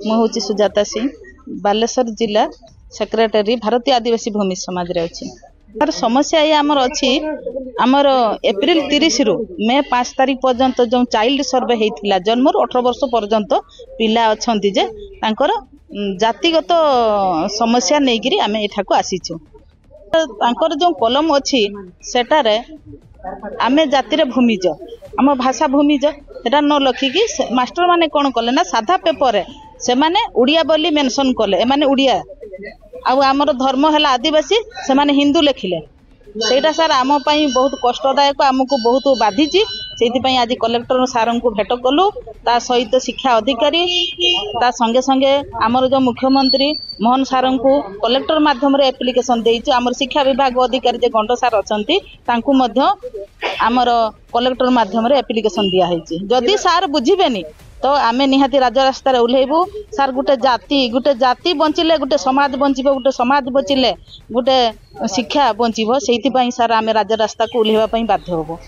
मुझे सुजाता सिंह बालेश्वर जिला सेक्रेटरी भारतीय आदिवासी भूमि समाज रे अछि। तार समस्या ये आमर अछि आमर एप्रिल 30 रु मे 5 तारिख पर्यंत जो चाइल्ड सर्वे हेतिला जन्म 18 वर्ष पर्यंत पिला अछंती जे तांकर जातिगत समस्या नेगिरी आमे एठाको आसीछु। तांकर जो कलम अछि सेटारे आमे जाति रे भूमिज आम भाषा भूमिज एटा न लखिकी मास्टर माने कोन कले ना साधा पेपर रे से माने उड़िया बोली मेंशन कले ए माने उड़िया आउ आमर धर्म है आदिवासी से माने हिंदू लिखिले सेटा सर आम पई बहुत कष्टदायक आमको बहुत बाधिची से आज कलेक्टर सार को भेट कलु ता सहित शिक्षा अधिकारी ता संगे संगे आमर जो मुख्यमंत्री मोहन सार को कलेक्टर माध्यम रे एप्लिकेशन देइछु। आमर शिक्षा विभाग अधिकारी जे गंड सार अछंती तांकु मध्य आमर कलेक्टर माध्यम रे एप्लिकेशन दिया हेछि। जदि सार बुझिबेनी तो आमे निहाती राजरास्ता रे उल्हेबू सार गुटे जाति बंचिले गुटे समाज बंचिबो गुटे समाज बचिले गुटे शिक्षा बंचिबो सेति पई सार आमे राजरास्ता को उल्हेबा पई बाध्य होबो।